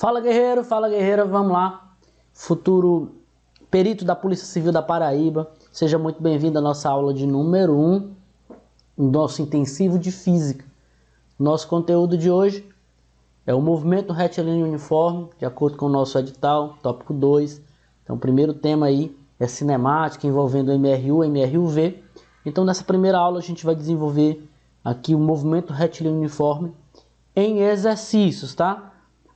Fala guerreira, vamos lá. Futuro perito da Polícia Civil da Paraíba, seja muito bem-vindo à nossa aula de número 1, nosso intensivo de Física. Nosso conteúdo de hoje é o movimento retilíneo uniforme, de acordo com o nosso edital, tópico 2. Então o primeiro tema aí é cinemática, envolvendo MRU e MRUV. Então nessa primeira aula a gente vai desenvolver aqui o movimento retilíneo uniforme em exercícios, tá?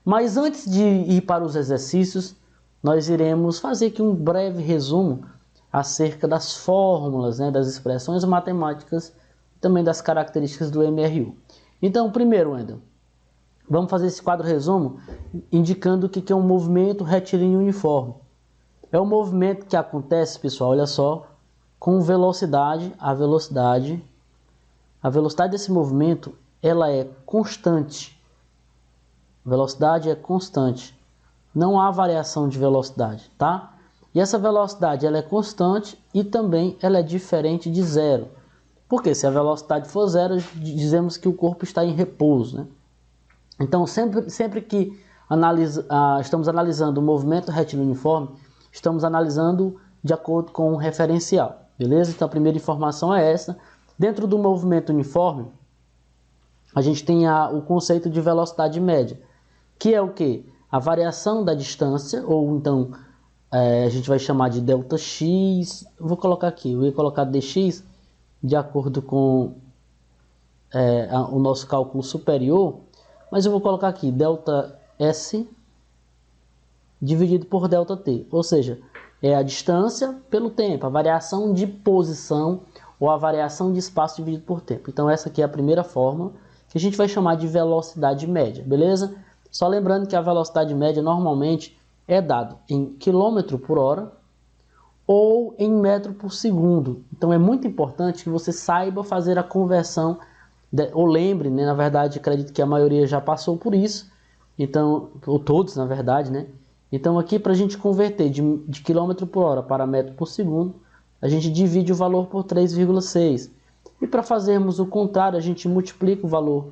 Mas antes de ir para os exercícios, nós iremos fazer aqui um breve resumo acerca das fórmulas, das expressões matemáticas e também das características do MRU. Então, primeiro, Wendel, vamos fazer esse quadro resumo indicando o que é um movimento retilíneo uniforme. É um movimento que acontece, pessoal, olha só, com velocidade. A velocidade desse movimento, ela é constante. Velocidade é constante, não há variação de velocidade, tá? E essa velocidade ela é constante e também ela é diferente de zero. Porque se a velocidade for zero, dizemos que o corpo está em repouso, né? Então sempre que estamos analisando o movimento retilíneo uniforme, estamos analisando de acordo com o referencial, beleza? Então a primeira informação é essa. Dentro do movimento uniforme, a gente tem o conceito de velocidade média, que é o que? A variação da distância, ou então a gente vai chamar de delta x. Vou colocar aqui, eu ia colocar dx, de acordo com o nosso cálculo superior, mas eu vou colocar aqui delta s dividido por delta t, ou seja, é a distância pelo tempo, a variação de posição ou a variação de espaço dividido por tempo. Então essa aqui é a primeira fórmula, que a gente vai chamar de velocidade média, beleza? Só lembrando que a velocidade média normalmente é dado em km por hora ou em metro por segundo. Então é muito importante que você saiba fazer a conversão, ou lembre, na verdade, acredito que a maioria já passou por isso, então, ou todos na verdade, né? Então aqui para a gente converter de km por hora para metro por segundo, a gente divide o valor por 3,6. E para fazermos o contrário, a gente multiplica o valor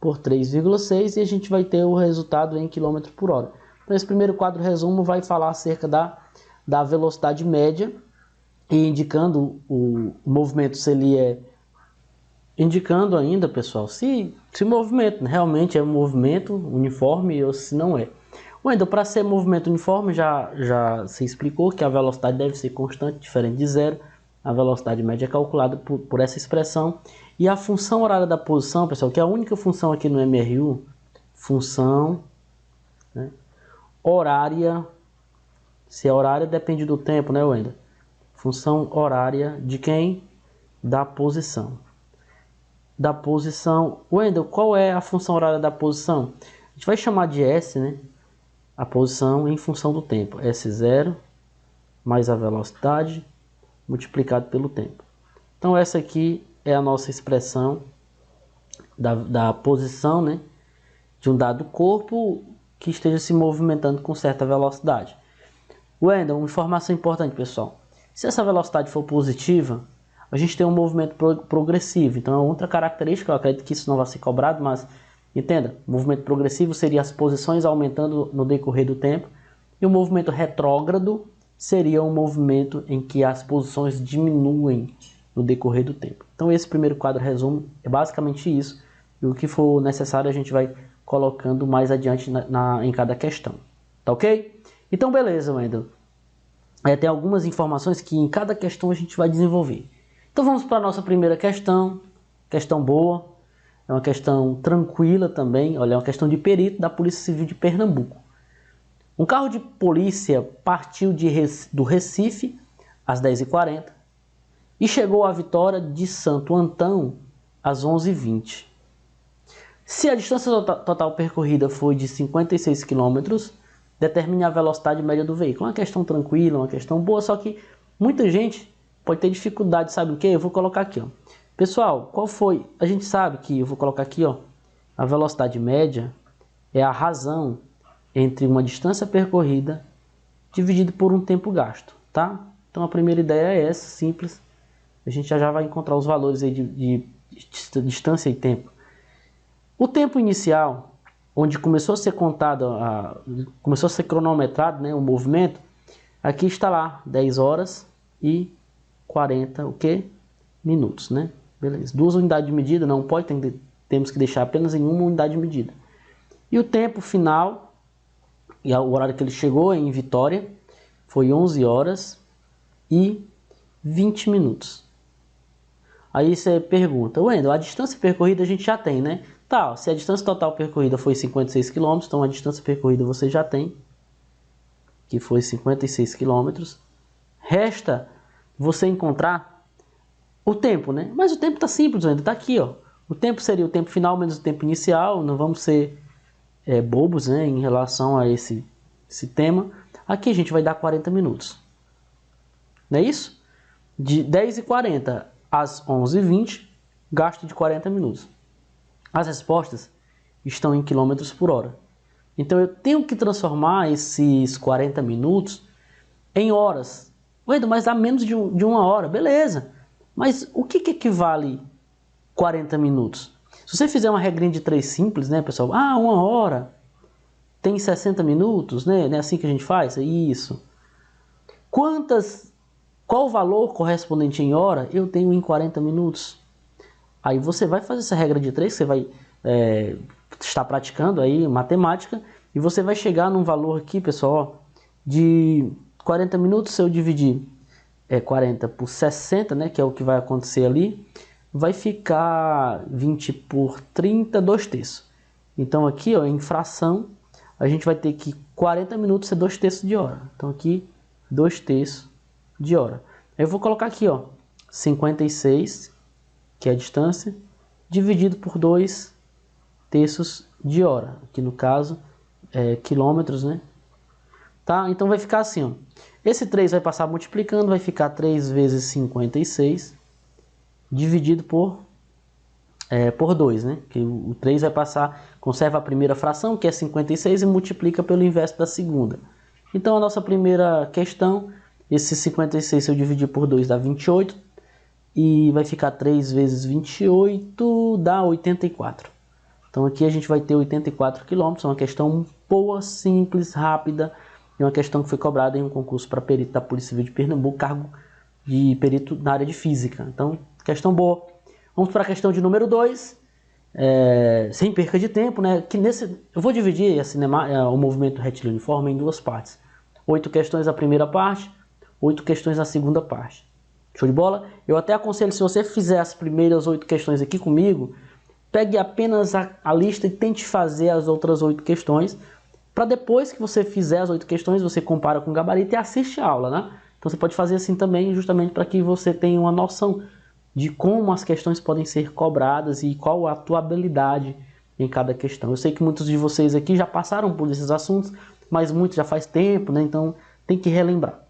por 3,6 e a gente vai ter o resultado em km por hora. Então esse primeiro quadro resumo vai falar acerca da velocidade média e indicando o movimento, se ele é... Indicando ainda, pessoal, se o movimento realmente é um movimento uniforme ou se não é. Então, para ser movimento uniforme, já se explicou que a velocidade deve ser constante, diferente de zero. A velocidade média é calculada por essa expressão. E a função horária da posição, pessoal, que é a única função aqui no MRU, função horária, se é horária depende do tempo, né, Wendel? Função horária de quem? Da posição. Da posição. Wendel, qual é a função horária da posição? A gente vai chamar de S, né? A posição em função do tempo. S0 mais a velocidade multiplicado pelo tempo. Então essa aqui é a nossa expressão da posição, de um dado corpo que esteja se movimentando com certa velocidade. Wendel, uma informação importante, pessoal. Se essa velocidade for positiva, a gente tem um movimento progressivo. Então é outra característica, eu acredito que isso não vai ser cobrado, mas entenda, o movimento progressivo seria as posições aumentando no decorrer do tempo, e o movimento retrógrado seria um movimento em que as posições diminuem no decorrer do tempo. Então esse primeiro quadro resumo é basicamente isso, e o que for necessário a gente vai colocando mais adiante em cada questão, tá ok? Então beleza, Wendel. Tem algumas informações que em cada questão a gente vai desenvolver. Então vamos para a nossa primeira questão, questão boa, é uma questão tranquila também, olha, é uma questão de perito da Polícia Civil de Pernambuco. Um carro de polícia partiu do Recife às 10h40 e chegou à Vitória de Santo Antão às 11h20. Se a distância total percorrida foi de 56 km, determine a velocidade média do veículo. Uma questão tranquila, uma questão boa, só que muita gente pode ter dificuldade, sabe o que? Eu vou colocar aqui, ó. Pessoal, qual foi? A gente sabe que, eu vou colocar aqui, ó, a velocidade média é a razão entre uma distância percorrida dividido por um tempo gasto, tá? Então a primeira ideia é essa, simples. A gente já vai encontrar os valores aí de distância e tempo. O tempo inicial onde começou a ser contado, começou a ser cronometrado, né, o movimento, aqui está lá, 10 horas e 40, o quê? Minutos, né? Beleza. 2 unidades de medida, não pode, temos que deixar apenas em uma unidade de medida. E o tempo final, e o horário que ele chegou em Vitória, foi 11 horas e 20 minutos. Aí você pergunta, Wendel, a distância percorrida a gente já tem, né? Tá, se a distância total percorrida foi 56 km, então a distância percorrida você já tem, que foi 56 km. Resta você encontrar o tempo, né? Mas o tempo tá simples, Wendel, tá aqui, ó. O tempo seria o tempo final menos o tempo inicial, não vamos ser bobos, né, em relação a esse tema. Aqui a gente vai dar 40 minutos. Não é isso? De 10h40 às 11h20, gasto de 40 minutos. As respostas estão em quilômetros por hora. Então eu tenho que transformar esses 40 minutos em horas. Ué, mas dá menos de uma hora. Beleza. Mas o que equivale 40 minutos? Se você fizer uma regrinha de 3 simples, né, pessoal? Uma hora tem 60 minutos, né? Não é assim que a gente faz? É isso. Qual o valor correspondente em hora eu tenho em 40 minutos? Aí você vai fazer essa regra de 3, você vai estar praticando aí matemática, e você vai chegar num valor aqui, pessoal, ó, de 40 minutos. Se eu dividir 40 por 60, né, que é o que vai acontecer ali, vai ficar 20 por 30, 2/3. Então aqui, ó, em fração, a gente vai ter que 40 minutos ser 2/3 de hora. Então aqui, 2/3 de hora. Eu vou colocar aqui, ó, 56, que é a distância, dividido por 2/3 de hora. Aqui no caso, quilômetros, né? Tá? Então vai ficar assim, ó. Esse 3 vai passar multiplicando, vai ficar 3 vezes 56, dividido por 2, né? Que o 3 vai passar, conserva a primeira fração, que é 56, e multiplica pelo inverso da segunda. Então a nossa primeira questão, esse 56 se eu dividir por 2 dá 28, e vai ficar 3 vezes 28 dá 84. Então aqui a gente vai ter 84 km, uma questão boa, simples, rápida, e uma questão que foi cobrada em um concurso para perito da Polícia Civil de Pernambuco, cargo de perito na área de física. Então, questão boa. Vamos para a questão de número 2, sem perca de tempo, né? Eu vou dividir o movimento retilíneo-uniforme em 2 partes. 8 questões a primeira parte, 8 questões a segunda parte. Show de bola? Eu até aconselho, se você fizer as primeiras 8 questões aqui comigo, pegue apenas a lista e tente fazer as outras 8 questões, para depois que você fizer as 8 questões, você compara com o gabarito e assiste a aula, né? Então você pode fazer assim também, justamente para que você tenha uma noção de como as questões podem ser cobradas e qual a tua habilidade em cada questão. Eu sei que muitos de vocês aqui já passaram por esses assuntos, mas muitos já faz tempo, né? Então tem que relembrar.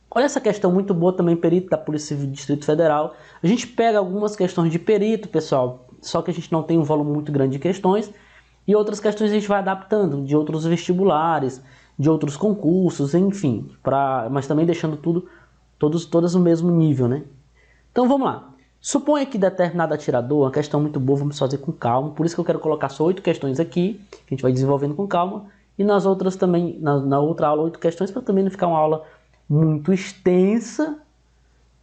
Olha essa questão muito boa também, perito da Polícia Civil do Distrito Federal. A gente pega algumas questões de perito, pessoal, só que a gente não tem um volume muito grande de questões, e outras questões a gente vai adaptando de outros vestibulares, de outros concursos, enfim, mas também deixando todas no mesmo nível, né? Então vamos lá. Suponha que determinado atirador, uma questão muito boa, vamos fazer com calma, por isso que eu quero colocar só 8 questões aqui, que a gente vai desenvolvendo com calma, e nas outras também, na outra aula, 8 questões, para também não ficar uma aula muito extensa,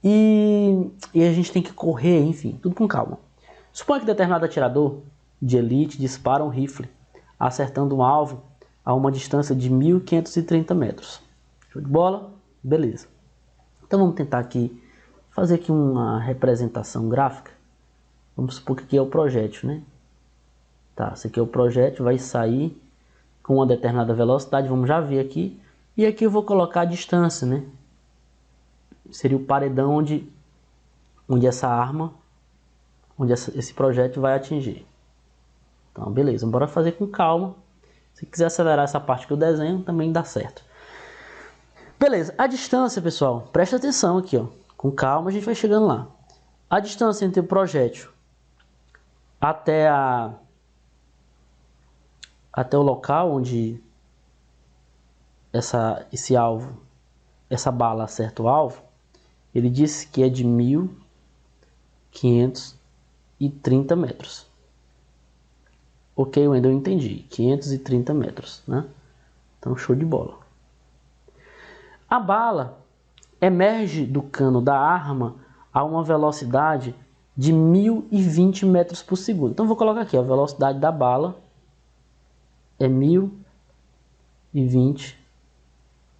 e a gente tem que correr, enfim, tudo com calma. Suponha que determinado atirador de elite dispara um rifle, acertando um alvo a uma distância de 1.530 metros. Show de bola? Beleza. Então vamos tentar aqui fazer aqui uma representação gráfica. Vamos supor que aqui é o projétil, né? Tá, esse aqui é o projétil, vai sair com uma determinada velocidade, vamos já ver aqui. E aqui eu vou colocar a distância, né? Seria o paredão onde essa arma, esse projétil vai atingir. Então, beleza, bora fazer com calma. Se quiser acelerar essa parte que eu desenho, também dá certo. Beleza, a distância, pessoal, presta atenção aqui, ó. Com calma a gente vai chegando lá. A distância entre o projétil até o local onde essa bala acerta o alvo, ele disse que é de 1.530 metros. Ok, Wendel, eu entendi. 530 metros, né? Então, show de bola. A bala emerge do cano da arma a uma velocidade de 1020 metros por segundo. Então, vou colocar aqui, a velocidade da bala é 1020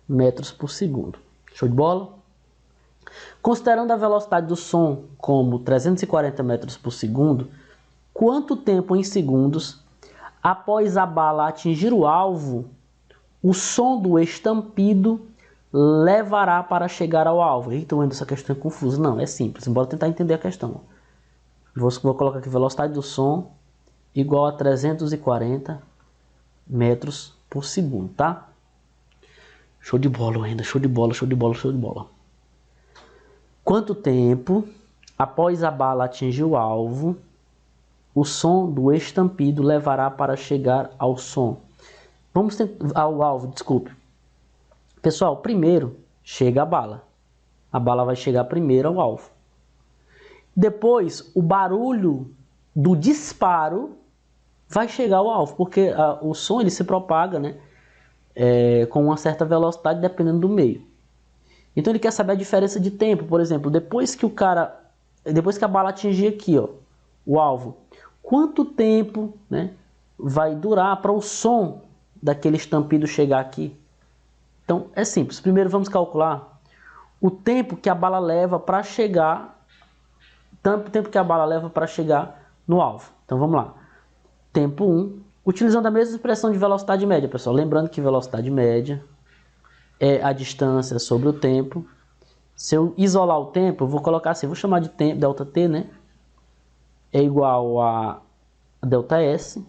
metros por segundo. Show de bola? Considerando a velocidade do som como 340 metros por segundo, quanto tempo em segundos após a bala atingir o alvo, o som do estampido levará para chegar ao alvo? Eita, essa questão é confusa. Não, é simples. Bora tentar entender a questão. Vou colocar aqui velocidade do som igual a 340 metros por segundo, tá? Show de bola, Wendel. Show de bola, show de bola, show de bola. Quanto tempo após a bala atingir o alvo, o som do estampido levará para chegar ao som? Ao alvo, desculpe. Pessoal, primeiro chega a bala. A bala vai chegar primeiro ao alvo. Depois, o barulho do disparo vai chegar ao alvo, porque o som ele se propaga, né, com uma certa velocidade dependendo do meio. Então ele quer saber a diferença de tempo. Por exemplo, depois que a bala atingir aqui, ó, o alvo, quanto tempo, né, vai durar para o som daquele estampido chegar aqui? Então é simples. Primeiro vamos calcular o tempo que a bala leva para chegar, no alvo. Então vamos lá. Tempo 1, utilizando a mesma expressão de velocidade média, pessoal. Lembrando que velocidade média é a distância sobre o tempo. Se eu isolar o tempo, eu vou colocar assim, vou chamar de tempo, ΔT, né? É igual a ΔS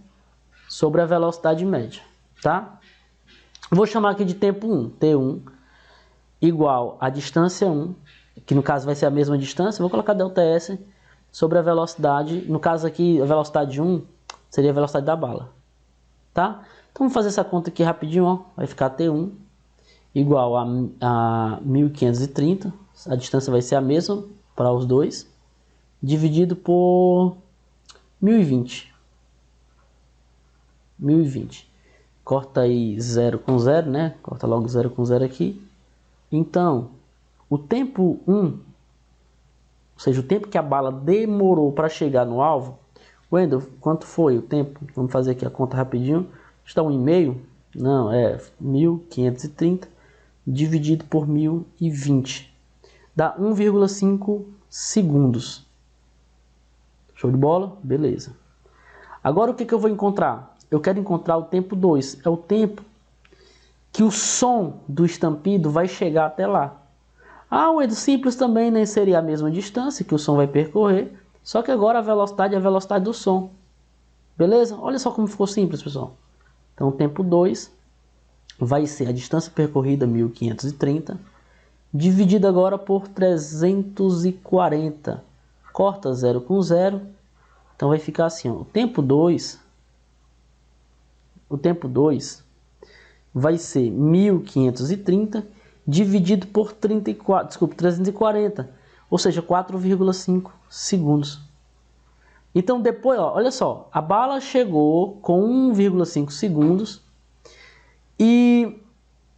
sobre a velocidade média, tá? Vou chamar aqui de tempo 1, T1, igual a distância 1, que no caso vai ser a mesma distância, vou colocar ΔS sobre a velocidade, no caso aqui a velocidade 1 seria a velocidade da bala, tá? Então vamos fazer essa conta aqui rapidinho, ó. Vai ficar T1 igual a 1530, a distância vai ser a mesma para os dois, dividido por 1020. Corta aí 0 com 0, né? Corta logo 0 com 0 aqui. Então, o tempo 1, ou seja, o tempo que a bala demorou para chegar no alvo, Wendel, quanto foi o tempo? Vamos fazer aqui a conta rapidinho. Está 1,5? Não, é 1530 dividido por 1020. Dá 1,5 segundos. Show de bola? Beleza. Agora o que eu vou encontrar? Eu quero encontrar o tempo 2. É o tempo que o som do estampido vai chegar até lá. O Wendel, simples também, né? Seria a mesma distância que o som vai percorrer, só que agora a velocidade é a velocidade do som. Beleza? Olha só como ficou simples, pessoal. Então, o tempo 2 vai ser a distância percorrida, 1530, dividido agora por 340. Corta 0 com 0. Então, vai ficar assim, ó. O tempo 2 vai ser 1530 dividido por 340, ou seja, 4,5 segundos. Então depois, ó, olha só, a bala chegou com 1,5 segundos e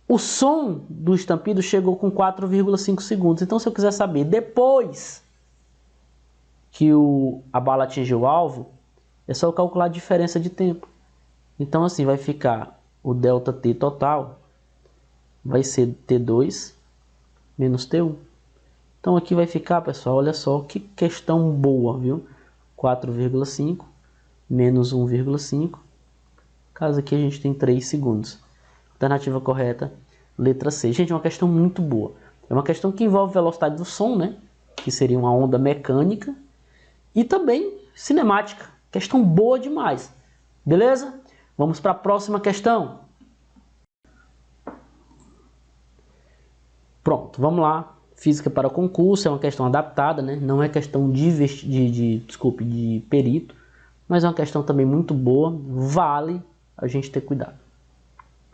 o som do estampido chegou com 4,5 segundos. Então se eu quiser saber depois que a bala atingiu o alvo, é só eu calcular a diferença de tempo. Então assim vai ficar o ΔT total, vai ser T2 menos T1. Então aqui vai ficar, pessoal, olha só que questão boa, viu? 4,5 menos 1,5. Caso aqui a gente tem 3 segundos. Alternativa correta, letra C. Gente, é uma questão muito boa. É uma questão que envolve velocidade do som, né? Que seria uma onda mecânica. E também cinemática. Questão boa demais. Beleza? Vamos para a próxima questão. Pronto, vamos lá. Física para concurso é uma questão adaptada, né? Não é questão de perito, mas é uma questão também muito boa. Vale a gente ter cuidado.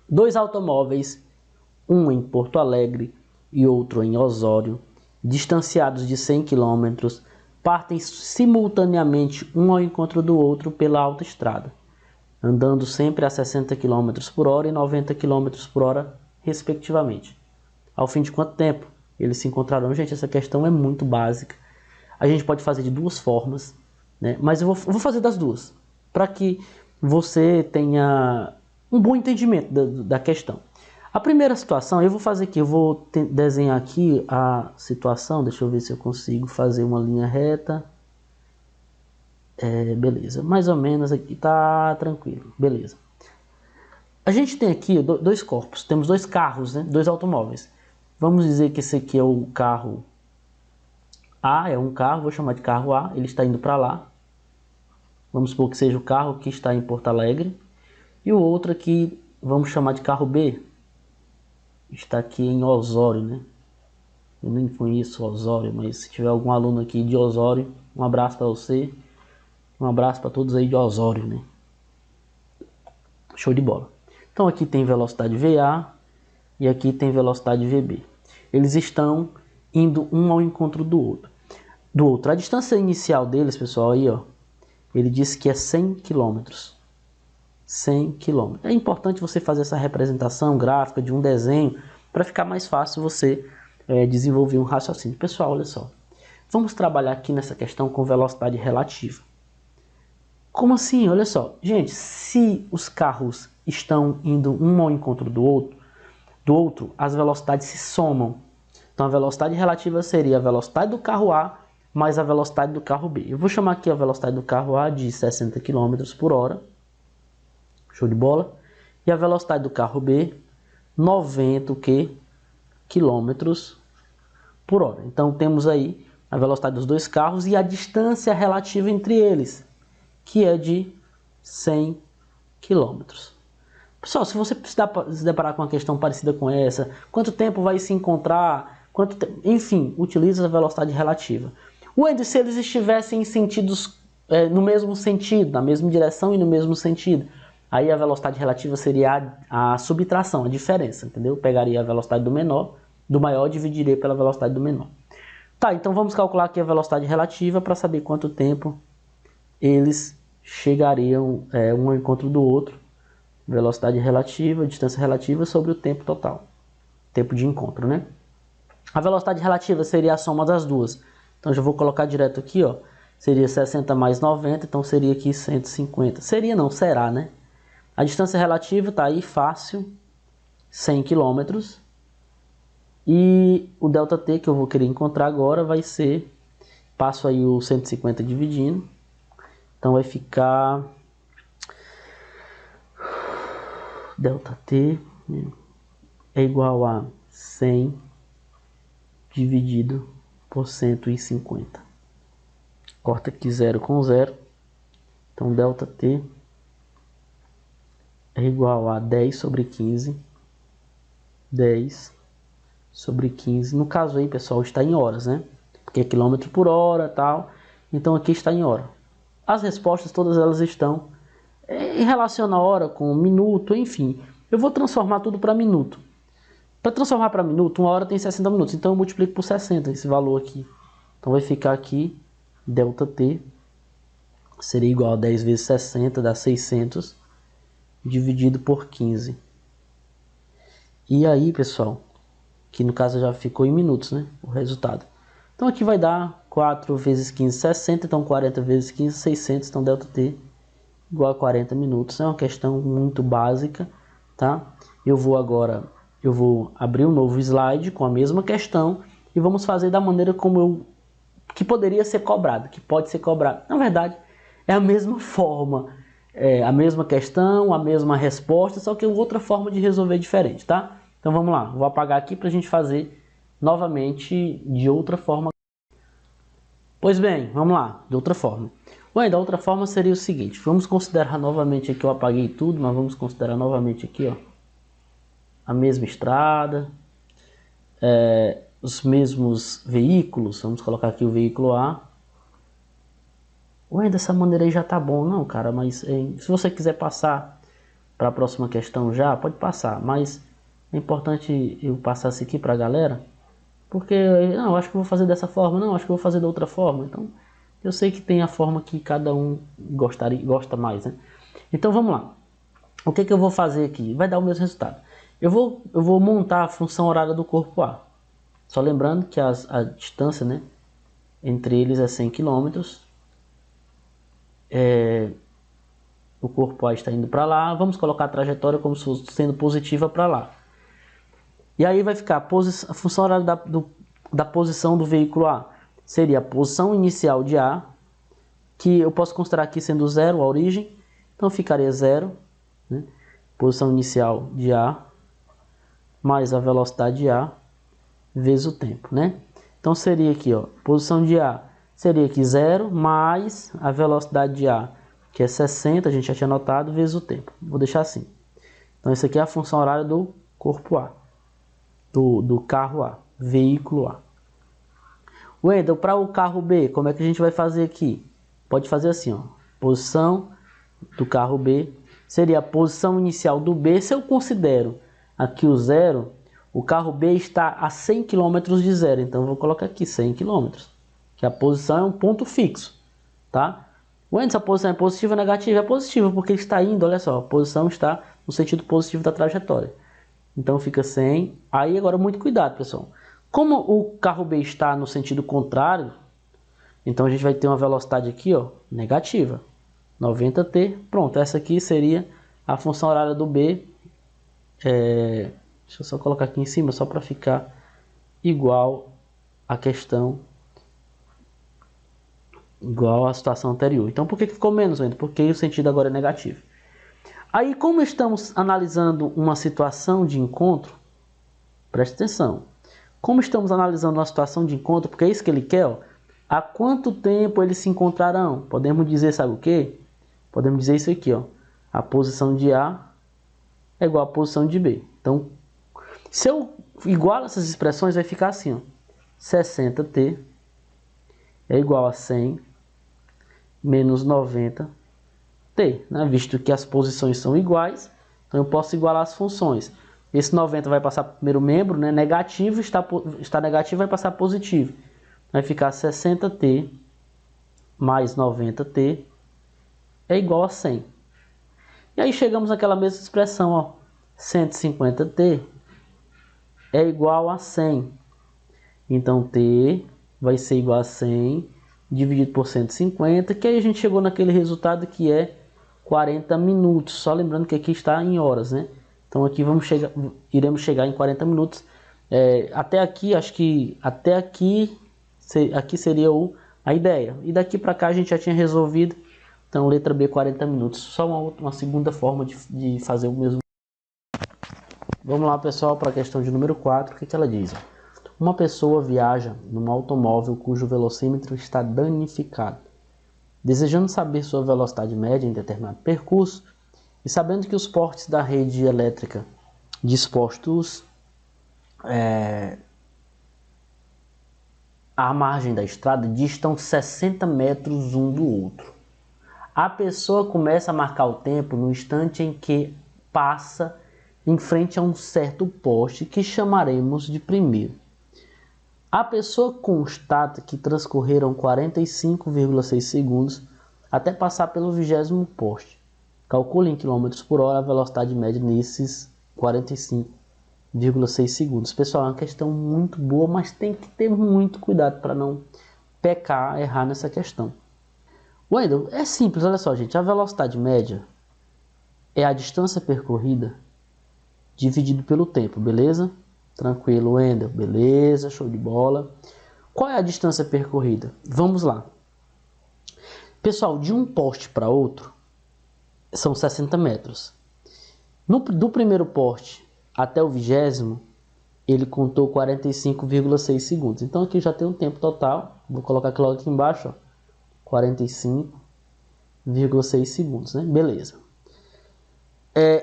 2 automóveis, um em Porto Alegre e outro em Osório, distanciados de 100 km, partem simultaneamente um ao encontro do outro pela autoestrada. andando sempre a 60 km por hora e 90 km por hora, respectivamente. Ao fim de quanto tempo eles se encontrarão? Gente, essa questão é muito básica. A gente pode fazer de duas formas, né? Mas eu vou fazer das duas, para que você tenha um bom entendimento da questão. A primeira situação, eu vou fazer aqui, eu vou desenhar aqui a situação, deixa eu ver se eu consigo fazer uma linha reta. Beleza, mais ou menos aqui tá tranquilo, beleza. A gente tem aqui dois corpos, temos dois carros, né? Dois automóveis. Vamos dizer que esse aqui é o carro A, é um carro, vou chamar de carro A, ele está indo para lá. Vamos supor que seja o carro que está em Porto Alegre. E o outro aqui, vamos chamar de carro B, está aqui em Osório, né? Eu nem conheço Osório, mas se tiver algum aluno aqui de Osório, um abraço para você. Um abraço para todos aí de Osório, né? Show de bola. Então aqui tem velocidade VA e aqui tem velocidade VB. Eles estão indo um ao encontro do outro. A distância inicial deles, pessoal, aí, ó, ele disse que é 100 km. 100 km. É importante você fazer essa representação gráfica de um desenho para ficar mais fácil você desenvolver um raciocínio. Pessoal, olha só. Vamos trabalhar aqui nessa questão com velocidade relativa. Como assim? Olha só. Gente, se os carros estão indo um ao encontro do outro, as velocidades se somam. Então a velocidade relativa seria a velocidade do carro A mais a velocidade do carro B. Eu vou chamar aqui a velocidade do carro A de 60 km por hora. Show de bola. E a velocidade do carro B, 90 km por hora. Então temos aí a velocidade dos dois carros e a distância relativa entre eles, que é de 100 km. Pessoal, se você se deparar com uma questão parecida com essa, quanto tempo vai se encontrar, enfim, utiliza a velocidade relativa. Wendel, se eles estivessem em sentidos, no mesmo sentido, na mesma direção e no mesmo sentido, aí a velocidade relativa seria a subtração, a diferença, entendeu? Eu pegaria a velocidade do maior, dividiria pela velocidade do menor. Tá, então vamos calcular aqui a velocidade relativa para saber quanto tempo eles chegariam um ao encontro do outro. Velocidade relativa, distância relativa sobre o tempo total. Tempo de encontro, né? A velocidade relativa seria a soma das duas. Então já vou colocar direto aqui, ó. Seria 60 mais 90, então seria aqui 150. Seria não, será, né? A distância relativa tá aí fácil, 100 km. E o ΔT que eu vou querer encontrar agora vai ser, passo aí o 150 dividindo. Então vai ficar ΔT é igual a 100 dividido por 150. Corta aqui 0 com 0. Então ΔT é igual a 10 sobre 15. 10 sobre 15. No caso aí, pessoal, está em horas, né? Porque é quilômetro por hora e tal. Então aqui está em hora. As respostas, todas elas estão em relação a hora, com minuto, enfim. Eu vou transformar tudo para minuto. Para transformar para minuto, uma hora tem 60 minutos. Então eu multiplico por 60 esse valor aqui. Então vai ficar aqui, ΔT seria igual a 10 vezes 60, dá 600, dividido por 15. E aí, pessoal, que no caso já ficou em minutos, né? O resultado. Então aqui vai dar 4 vezes 15, 60. Então 40 vezes 15, 600. Então ΔT igual a 40 minutos. É uma questão muito básica, tá? Eu vou abrir um novo slide com a mesma questão e vamos fazer da maneira que poderia ser cobrado, que pode ser cobrado. Na verdade, é a mesma forma, a mesma questão, a mesma resposta, só que outra forma de resolver diferente, tá? Então vamos lá, vou apagar aqui para a gente fazer novamente de outra forma. Pois bem, vamos lá, de outra forma. Da outra forma seria o seguinte, vamos considerar novamente aqui, eu apaguei tudo, mas vamos considerar novamente aqui, ó, a mesma estrada, os mesmos veículos, vamos colocar aqui o veículo A. Dessa maneira aí já tá bom, não, cara, mas se você quiser passar para a próxima questão já, pode passar, mas é importante eu passar isso aqui para a galera, porque, não, eu acho que eu vou fazer dessa forma, não, acho que eu vou fazer da outra forma, então eu sei que tem a forma que cada um gosta mais, né? Então vamos lá. O que eu vou fazer aqui? Vai dar o mesmo resultado. Eu vou montar a função horária do corpo A. Só lembrando que a distância, né, entre eles é 100 km. O corpo A está indo para lá. Vamos colocar a trajetória como se fosse sendo positiva para lá. E aí vai ficar a função horária da posição do veículo A. Seria a posição inicial de A, que eu posso considerar aqui sendo 0 a origem. Então ficaria 0, né? Posição inicial de A, mais a velocidade de A, vezes o tempo, né? Então seria aqui, ó, posição de A seria aqui 0, mais a velocidade de A, que é 60, a gente já tinha anotado, vezes o tempo. Vou deixar assim. Então isso aqui é a função horária do corpo A, do carro A, veículo A. Wendel, para o carro B, como é que a gente vai fazer aqui? Pode fazer assim, ó, posição do carro B seria a posição inicial do B. Se eu considero aqui o 0, o carro B está a 100 km de 0, então eu vou colocar aqui 100 km, que a posição é um ponto fixo, tá? Wendel, se a posição é positiva ou negativa? É positiva, porque ele está indo, olha só, a posição está no sentido positivo da trajetória. Então fica 100. Aí agora muito cuidado, pessoal. Como o carro B está no sentido contrário, então a gente vai ter uma velocidade aqui, ó, negativa. 90t, pronto, essa aqui seria a função horária do B. Deixa eu só colocar aqui em cima, só para ficar igual a questão, igual à situação anterior. Então por que ficou menos, Wendel? Porque o sentido agora é negativo. Aí, como estamos analisando uma situação de encontro, preste atenção. Como estamos analisando uma situação de encontro, porque é isso que ele quer, ó, há quanto tempo eles se encontrarão? Podemos dizer, sabe o quê? Podemos dizer isso aqui, ó. A posição de A é igual à posição de B. Então, se eu igualo essas expressões, vai ficar assim, ó. 60t é igual a 100 menos 90t, né? Visto que as posições são iguais, então eu posso igualar as funções. Esse 90 vai passar para o primeiro membro, né? Negativo, está negativo, vai passar positivo. Vai ficar 60t mais 90t é igual a 100. E aí chegamos àquela mesma expressão, ó. 150t é igual a 100. Então t vai ser igual a 100 dividido por 150, que aí a gente chegou naquele resultado que é 40 minutos. Só lembrando que aqui está em horas, né? Então aqui iremos chegar em 40 minutos. Até aqui, acho que até aqui seria a ideia. E daqui para cá a gente já tinha resolvido. Então letra B, 40 minutos. Só uma segunda forma de fazer o mesmo. Vamos lá, pessoal, para a questão de número 4. O que ela diz? Uma pessoa viaja num automóvel cujo velocímetro está danificado. Desejando saber sua velocidade média em determinado percurso, e sabendo que os portes da rede elétrica dispostos à margem da estrada distam 60 metros um do outro, a pessoa começa a marcar o tempo no instante em que passa em frente a um certo poste que chamaremos de primeiro. A pessoa constata que transcorreram 45,6 segundos até passar pelo 20º poste. Calcule em km por hora a velocidade média nesses 45,6 segundos. Pessoal, é uma questão muito boa, mas tem que ter muito cuidado para não errar nessa questão. Wendel, é simples, olha só, gente. A velocidade média é a distância percorrida dividido pelo tempo, beleza? Tranquilo, Wendel, beleza, show de bola. Qual é a distância percorrida? Vamos lá. Pessoal, de um poste para outro, são 60 metros. Do primeiro poste até o 20º, ele contou 45,6 segundos. Então aqui já tem um tempo total. Vou colocar aqui logo aqui embaixo, ó, 45,6 segundos, né? Beleza.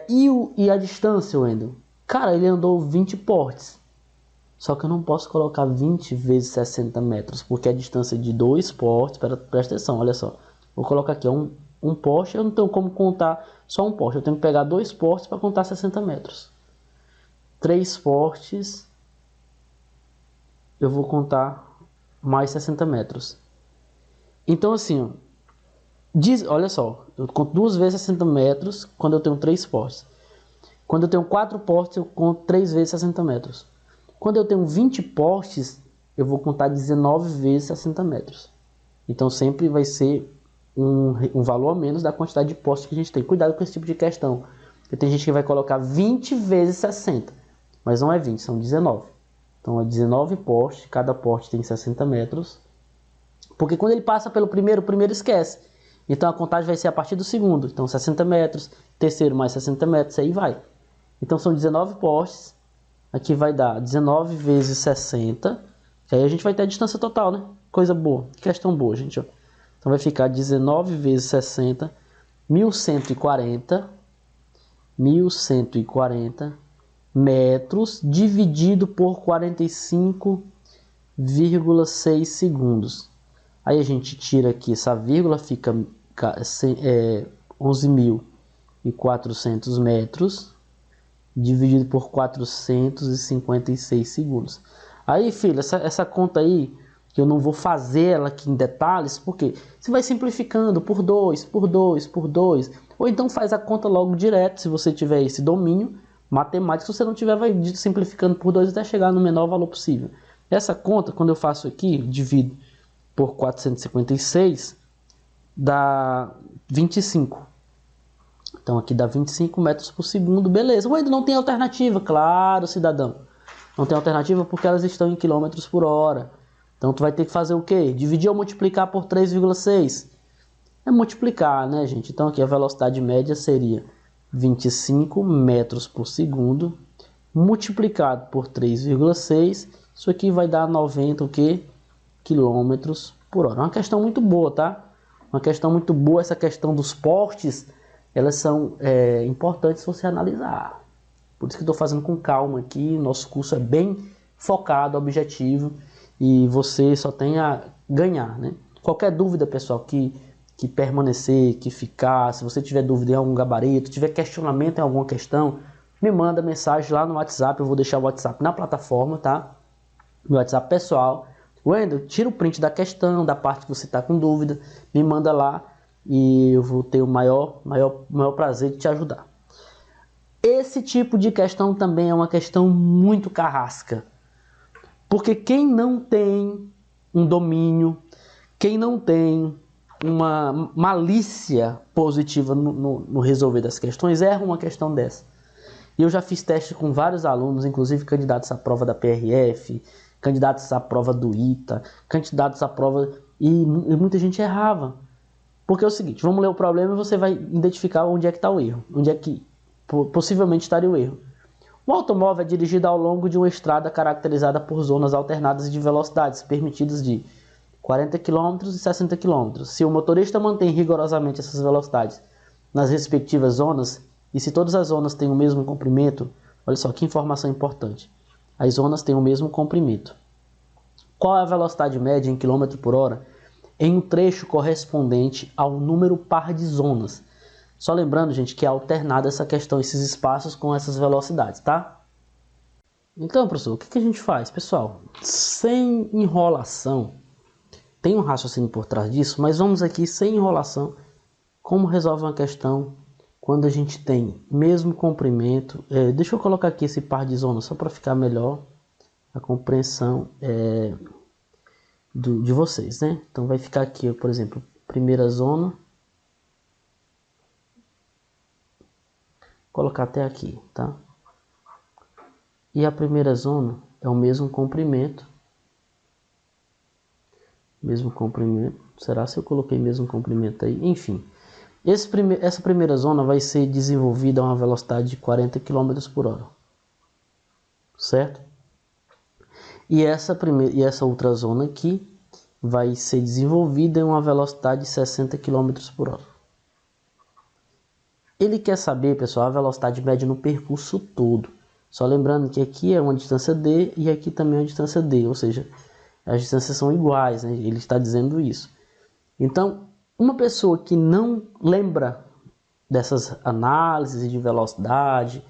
E a distância, Wendel? Cara, ele andou 20 portes. Só que eu não posso colocar 20 vezes 60 metros, porque a distância de 2 portes... Presta atenção, olha só. Vou colocar aqui um poste, eu não tenho como contar só um poste. Eu tenho que pegar 2 portes para contar 60 metros. 3 portes, eu vou contar mais 60 metros. Então assim, ó, Olha só, eu conto 2 vezes 60 metros quando eu tenho 3 postes. Quando eu tenho 4 postes, eu conto 3 vezes 60 metros. Quando eu tenho 20 postes, eu vou contar 19 vezes 60 metros. Então sempre vai ser um valor a menos da quantidade de postes que a gente tem. Cuidado com esse tipo de questão. Porque tem gente que vai colocar 20 vezes 60. Mas não é 20, são 19. Então é 19 postes, cada poste tem 60 metros. Porque quando ele passa pelo primeiro, o primeiro esquece. Então a contagem vai ser a partir do segundo. Então 60 metros, terceiro mais 60 metros, aí vai. Então são 19 postes. Aqui vai dar 19 vezes 60. Que aí a gente vai ter a distância total, né? Coisa boa, questão boa, gente. Ó. Então vai ficar 19 vezes 60, 1140. 1140 metros dividido por 45,6 segundos. Aí a gente tira aqui essa vírgula, fica 11.400 metros dividido por 456 segundos. Aí, filho, essa conta aí, que eu não vou fazer ela aqui em detalhes, porque você vai simplificando por 2, por 2, por 2, ou então faz a conta logo direto, se você tiver esse domínio matemático. Se você não tiver, vai simplificando por 2 até chegar no menor valor possível. Essa conta, quando eu faço aqui, divido por 456, dá 25. Então aqui dá 25 metros por segundo, beleza. Ué, não tem alternativa? Claro, cidadão. Não tem alternativa porque elas estão em quilômetros por hora. Então tu vai ter que fazer o quê? Dividir ou multiplicar por 3,6. É multiplicar, né, gente? Então aqui a velocidade média seria 25 metros por segundo multiplicado por 3,6. Isso aqui vai dar 90 o quê? Quilômetros por hora. Uma questão muito boa, tá? Uma questão muito boa. Essa questão dos portes, elas são importantes você analisar. Por isso que estou fazendo com calma aqui. Nosso curso é bem focado, objetivo, e você só tem a ganhar, né? Qualquer dúvida, pessoal, que permanecer, que ficar, se você tiver dúvida em algum gabarito, tiver questionamento em alguma questão, me manda mensagem lá no WhatsApp. Eu vou deixar o WhatsApp na plataforma, tá? No WhatsApp pessoal. Wendel, tira o print da questão, da parte que você está com dúvida, me manda lá e eu vou ter o maior prazer de te ajudar. Esse tipo de questão também é uma questão muito carrasca, porque quem não tem um domínio, quem não tem uma malícia positiva no resolver das questões, erra uma questão dessa. E eu já fiz teste com vários alunos, inclusive candidatos à prova da PRF, candidatos à prova do ITA, candidatos à prova... E muita gente errava. Porque é o seguinte, vamos ler o problema e você vai identificar onde é que está o erro. Onde é que possivelmente estaria o erro. Um automóvel é dirigido ao longo de uma estrada caracterizada por zonas alternadas de velocidades permitidas de 40 km e 60 km. Se o motorista mantém rigorosamente essas velocidades nas respectivas zonas, e se todas as zonas têm o mesmo comprimento, olha só que informação importante. As zonas têm o mesmo comprimento. Qual é a velocidade média em km por hora em um trecho correspondente ao número par de zonas? Só lembrando, gente, que é alternada essa questão, esses espaços com essas velocidades, tá? Então, professor, o que a gente faz? Pessoal, sem enrolação, tem um raciocínio por trás disso, mas vamos aqui sem enrolação, como resolve uma questão quando a gente tem mesmo comprimento. Deixa eu colocar aqui esse par de zonas só para ficar melhor a compreensão de vocês, né? Então vai ficar aqui, por exemplo, primeira zona, colocar até aqui, tá? E a primeira zona é o mesmo comprimento. Mesmo comprimento. Será se eu coloquei mesmo comprimento aí? Enfim. Essa primeira zona vai ser desenvolvida a uma velocidade de 40 km por hora. Certo? E essa outra zona aqui vai ser desenvolvida em uma velocidade de 60 km por hora. Ele quer saber, pessoal, a velocidade média no percurso todo. Só lembrando que aqui é uma distância D e aqui também é uma distância D, ou seja, as distâncias são iguais, né? Ele está dizendo isso. Então, uma pessoa que não lembra dessas análises de velocidade,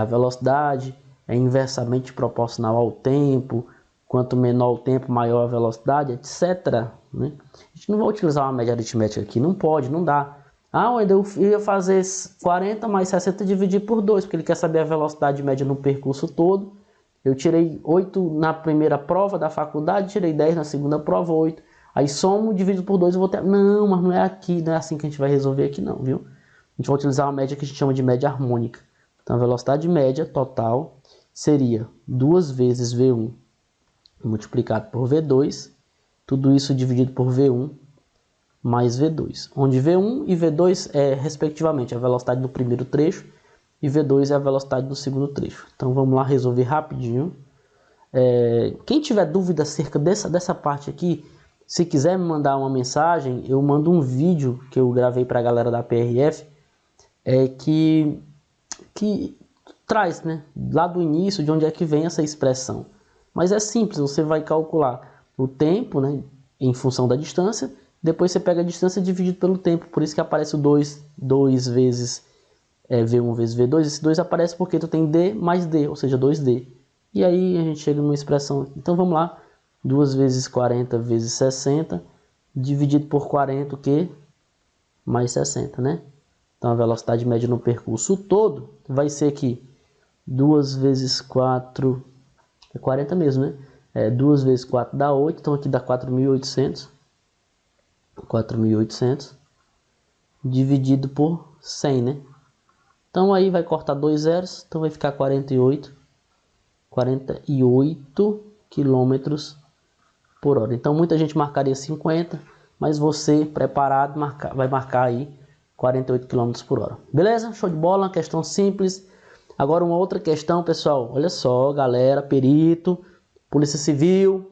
a velocidade é inversamente proporcional ao tempo, quanto menor o tempo, maior a velocidade, etc. Né? A gente não vai utilizar uma média aritmética aqui, não pode, não dá. Ah, eu ia fazer 40 mais 60 dividido por 2, porque ele quer saber a velocidade média no percurso todo. Eu tirei 8 na primeira prova da faculdade, tirei 10 na segunda prova, 8. Aí somo, dividido por 2, eu vou ter... Não, mas não é aqui, não é assim que a gente vai resolver aqui não, viu? A gente vai utilizar uma média que a gente chama de média harmônica. Então a velocidade média total seria 2 vezes V1 multiplicado por V2, tudo isso dividido por V1 mais V2, onde V1 e V2 é respectivamente a velocidade do primeiro trecho e V2 é a velocidade do segundo trecho. Então vamos lá resolver rapidinho. Quem tiver dúvida acerca dessa parte aqui, se quiser me mandar uma mensagem, eu mando um vídeo que eu gravei para a galera da PRF, que traz, né, lá do início de onde é que vem essa expressão. Mas é simples, você vai calcular o tempo, né, em função da distância, depois você pega a distância dividido pelo tempo, por isso que aparece o 2 vezes V1 vezes V2, esse 2 aparece porque tu tem D mais D, ou seja, 2D. E aí a gente chega numa expressão, então vamos lá, 2 vezes 40 vezes 60, dividido por 40, o quê? Mais 60, né? Então a velocidade média no percurso todo vai ser aqui 2 vezes 4, é 40 mesmo, né? 2 vezes 4 dá 8, então aqui dá 4.800. 4.800 dividido por 100, né? Então aí vai cortar 2 zeros, então vai ficar 48 km por hora. Então muita gente marcaria 50, mas você preparado vai marcar aí 48 km por hora. Beleza? Show de bola, uma questão simples. Agora uma outra questão, pessoal. Olha só, galera, perito, Polícia Civil,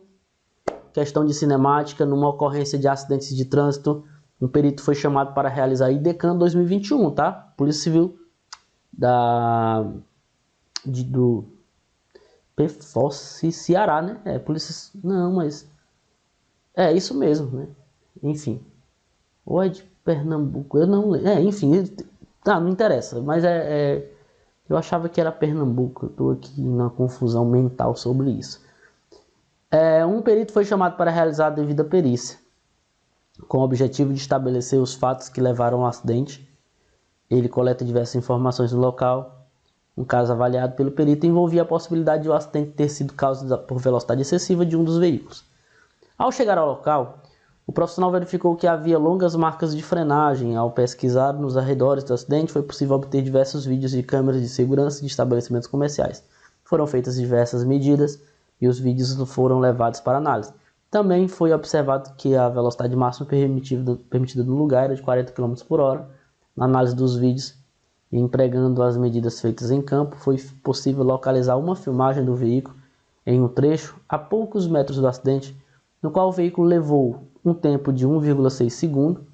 questão de cinemática, numa ocorrência de acidentes de trânsito, um perito foi chamado para realizar IDECAN 2021, tá? Polícia Civil do PFOS Ceará, né? Polícia... Não, mas... É isso mesmo, né? Enfim. Ou é de Pernambuco, eu não lembro. Enfim, não interessa, mas eu achava que era Pernambuco, eu tô aqui na confusão mental sobre isso. Um perito foi chamado para realizar a devida perícia, com o objetivo de estabelecer os fatos que levaram ao acidente. Ele coleta diversas informações no local. Um caso avaliado pelo perito envolvia a possibilidade de o acidente ter sido causado por velocidade excessiva de um dos veículos. Ao chegar ao local, o profissional verificou que havia longas marcas de frenagem. Ao pesquisar nos arredores do acidente, foi possível obter diversos vídeos de câmeras de segurança de estabelecimentos comerciais. Foram feitas diversas medidas e os vídeos foram levados para análise. Também foi observado que a velocidade máxima permitida no lugar era de 40 km por hora. Na análise dos vídeos e empregando as medidas feitas em campo, foi possível localizar uma filmagem do veículo em um trecho a poucos metros do acidente, no qual o veículo levou um tempo de 1,6 segundo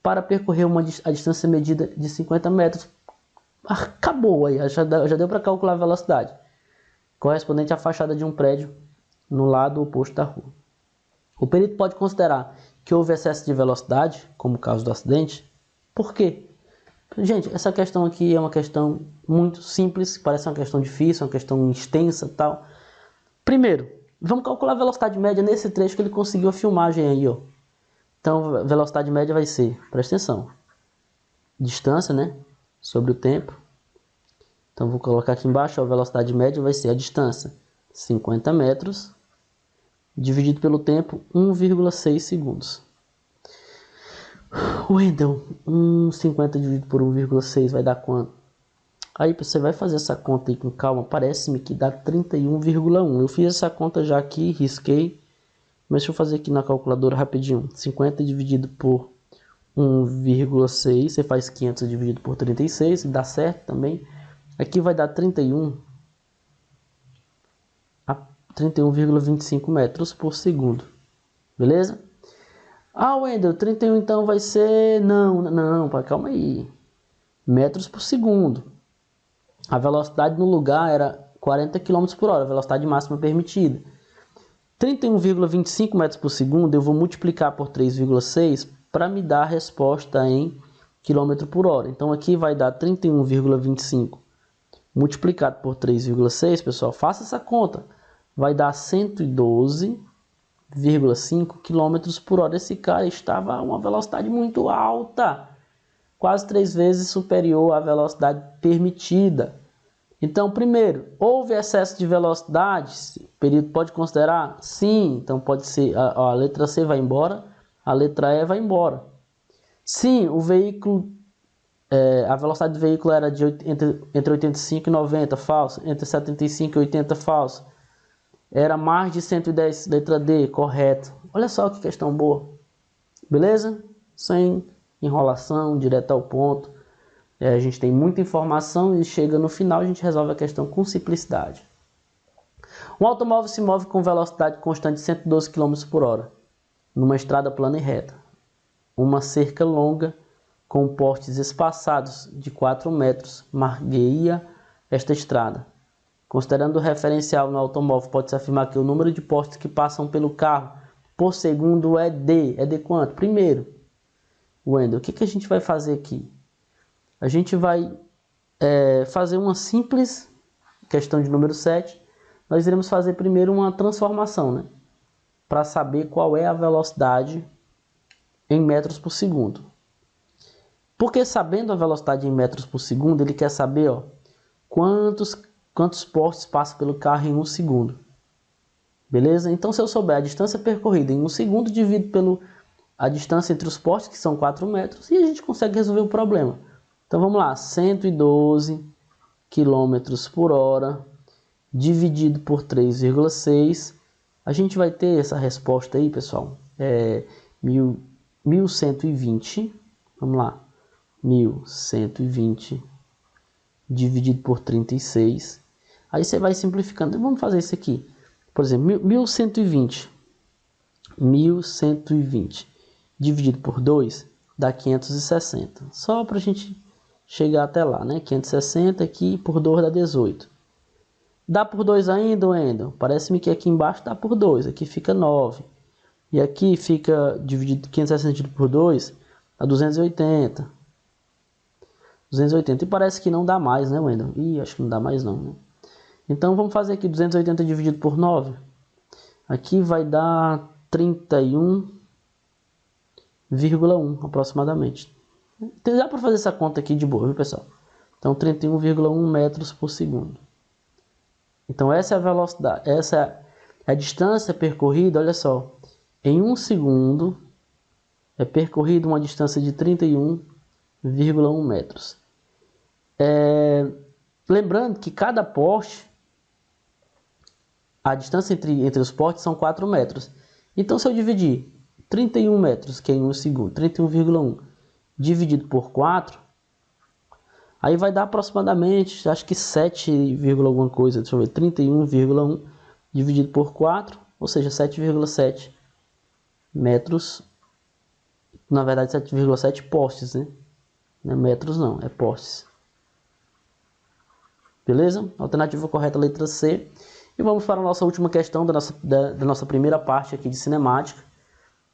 para percorrer a distância medida de 50 metros. Acabou aí, já deu para calcular a velocidade, correspondente à fachada de um prédio no lado oposto da rua. O perito pode considerar que houve excesso de velocidade, como o caso do acidente. Por quê? Gente, essa questão aqui é uma questão muito simples, parece uma questão difícil, uma questão extensa e tal. Primeiro, vamos calcular a velocidade média nesse trecho que ele conseguiu a filmagem aí, ó. Então, a velocidade média vai ser, presta atenção, distância, né, sobre o tempo. Então, vou colocar aqui embaixo, a velocidade média vai ser a distância, 50 metros, dividido pelo tempo, 1,6 segundos. Wendel, 50 dividido por 1,6 vai dar quanto? Aí você vai fazer essa conta aí com calma, parece-me que dá 31,1. Eu fiz essa conta já aqui, risquei, mas deixa eu fazer aqui na calculadora rapidinho. 50 dividido por 1,6, você faz 500 dividido por 36, dá certo também. Aqui vai dar 31,25 metros por segundo, beleza? Wendel, 31 então vai ser... Não, calma aí. Metros por segundo. A velocidade no lugar era 40 km por hora, a velocidade máxima permitida. 31,25 metros por segundo eu vou multiplicar por 3,6 para me dar a resposta em km por hora. Então aqui vai dar 31,25 multiplicado por 3,6, pessoal, faça essa conta. vai dar 112,5 km por hora. Esse cara estava a uma velocidade muito alta, quase 3 vezes superior à velocidade permitida. Então, primeiro, houve excesso de velocidade? O perito pode considerar? Sim, então pode ser a letra C vai embora, a letra E vai embora. Sim, o veículo, a velocidade do veículo era de entre 85 e 90, falso. Entre 75 e 80, falso. Era mais de 110, letra D, correto. Olha só que questão boa. Beleza? Sem enrolação, direto ao ponto. A gente tem muita informação e chega no final a gente resolve a questão com simplicidade. Um automóvel se move com velocidade constante de 112 km por hora, numa estrada plana e reta. Uma cerca longa com postes espaçados de 4 metros margeia esta estrada. Considerando o referencial no automóvel, pode-se afirmar que o número de postes que passam pelo carro por segundo é D. É de quanto? Primeiro, Wendel, o que a gente vai fazer aqui? A gente vai fazer uma simples questão de número 7. Nós iremos fazer primeiro uma transformação, né? Para saber qual é a velocidade em metros por segundo. Porque sabendo a velocidade em metros por segundo, ele quer saber quantos postes passam pelo carro em 1 segundo. Beleza? Então, se eu souber a distância percorrida em 1 segundo, divido a distância entre os postes, que são 4 metros, e a gente consegue resolver o problema. Então vamos lá, 112 km por hora dividido por 3,6. A gente vai ter essa resposta aí, pessoal. 1120. Vamos lá. 1120 dividido por 36. Aí você vai simplificando. Vamos fazer isso aqui. Por exemplo, 1120. 1120 dividido por 2 dá 560. Só para a gente chegar até lá, né? 560 aqui por 2 dá 18. Dá por 2 ainda, Wendel? Parece-me que aqui embaixo dá por 2. Aqui fica 9. E aqui fica dividido 560 dividido por 2 dá 280. 280. E parece que não dá mais, né, Wendel? Ih, acho que não dá mais não, né? Então vamos fazer aqui 280 dividido por 9. Aqui vai dar 31,1 aproximadamente. Dá para fazer essa conta aqui de boa, viu, pessoal? Então 31,1 metros por segundo. Então essa é a velocidade, essa é a distância percorrida, olha só. Em 1 segundo é percorrida uma distância de 31,1 metros. Lembrando que cada poste, a distância entre os postes são 4 metros. Então se eu dividir 31 metros, que é em 1 segundo, 31,1 dividido por 4, aí vai dar aproximadamente, acho que 7, alguma coisa, deixa eu ver, 31,1 dividido por 4, ou seja, 7,7 metros, na verdade 7,7 postes, né? Não é metros não, é postes. Beleza? Alternativa correta, letra C. E vamos para a nossa última questão da nossa primeira parte aqui de cinemática.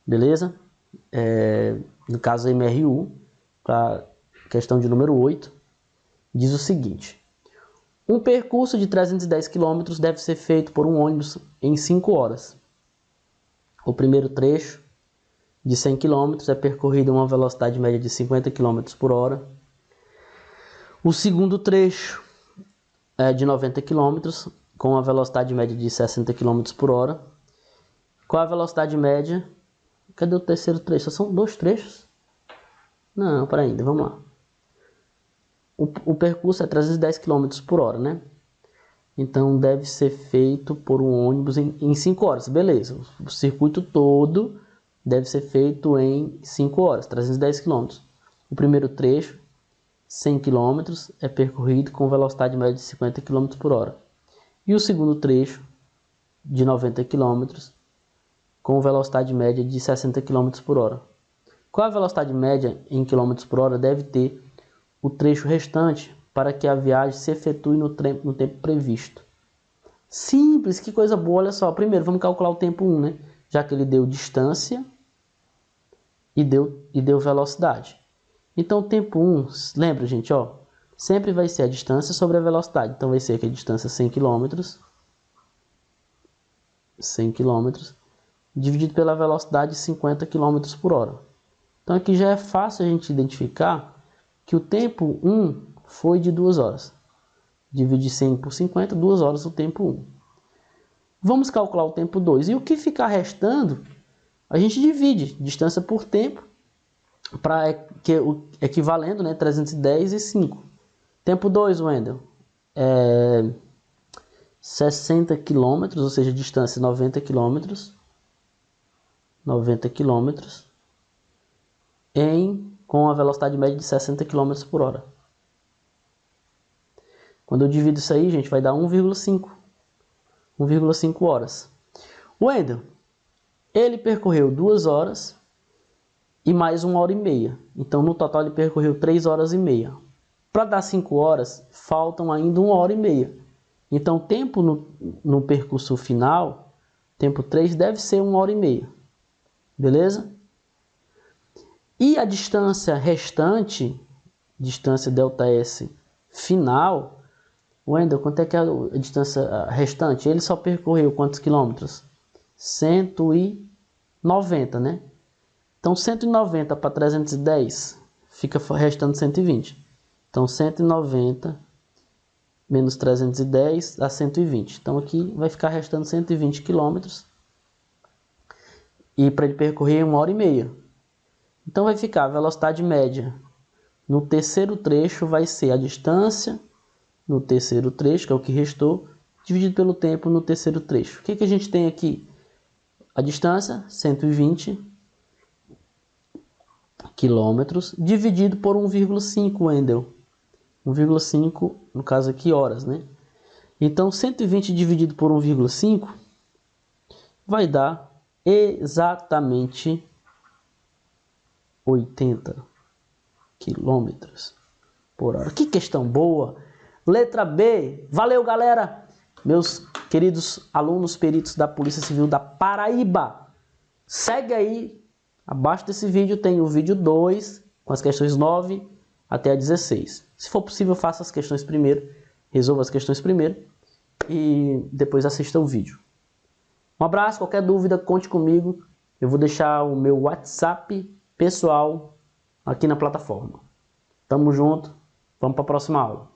Beleza? No caso MRU, para questão de número 8, diz o seguinte: um percurso de 310 km deve ser feito por um ônibus em 5 horas. O primeiro trecho, de 100 km, é percorrido a uma velocidade média de 50 km por hora. O segundo trecho é de 90 km, com a velocidade média de 60 km por hora. Qual a velocidade média? Cadê o terceiro trecho? São 2 trechos? Não, para ainda, vamos lá. O percurso é 310 km por hora, né? Então deve ser feito por um ônibus em 5 horas. Beleza, o circuito todo deve ser feito em 5 horas, 310 km. O primeiro trecho, 100 km, é percorrido com velocidade média de 50 km por hora. E o segundo trecho, de 90 km, com velocidade média de 60 km por hora. Qual a velocidade média em km por hora deve ter o trecho restante para que a viagem se efetue no tempo previsto? Simples, que coisa boa, olha só. Primeiro, vamos calcular o tempo 1, né? Já que ele deu distância e deu velocidade. Então, o tempo 1, lembra, gente, ó, sempre vai ser a distância sobre a velocidade. Então, vai ser aqui a distância 100 km 100 km, dividido pela velocidade de 50 km por hora. Então aqui já é fácil a gente identificar que o tempo 1 foi de 2 horas. Dividir 100 por 50, 2 horas o tempo 1. Vamos calcular o tempo 2. E o que ficar restando, a gente divide distância por tempo, equivalendo, né, 310 e 5. Tempo 2, Wendel, é 60 km, ou seja, distância 90 km. 90 km com a velocidade média de 60 km por hora. Quando eu divido isso aí, gente, vai dar 1,5 horas. O Wendel, ele percorreu 2 horas e mais 1 hora e meia. Então, no total, ele percorreu 3 horas e meia. Para dar 5 horas, faltam ainda 1 hora e meia. Então, o tempo no percurso final, tempo 3, deve ser 1 hora e meia. Beleza? E a distância restante, distância ΔS final, Wendel, quanto é que é a distância restante? Ele só percorreu quantos quilômetros? 190, né? Então, 190 para 310, fica restando 120. Então, 190 menos 310 dá 120. Então, aqui vai ficar restando 120 quilômetros. E para ele percorrer 1 hora e meia. Então, vai ficar a velocidade média no terceiro trecho, vai ser a distância no terceiro trecho, que é o que restou, dividido pelo tempo no terceiro trecho. O que a gente tem aqui? A distância, 120 quilômetros, dividido por 1,5, Wendel. 1,5, no caso aqui, horas, né? Então, 120 dividido por 1,5 vai dar exatamente 80 quilômetros por hora. Que questão boa! Letra B. Valeu, galera! Meus queridos alunos peritos da Polícia Civil da Paraíba. Segue aí. Abaixo desse vídeo tem o vídeo 2, com as questões 9 até a 16. Se for possível, faça as questões primeiro. Resolva as questões primeiro. E depois assista o vídeo. Um abraço. Qualquer dúvida, conte comigo. Eu vou deixar o meu WhatsApp pessoal aqui na plataforma. Tamo junto. Vamos para a próxima aula.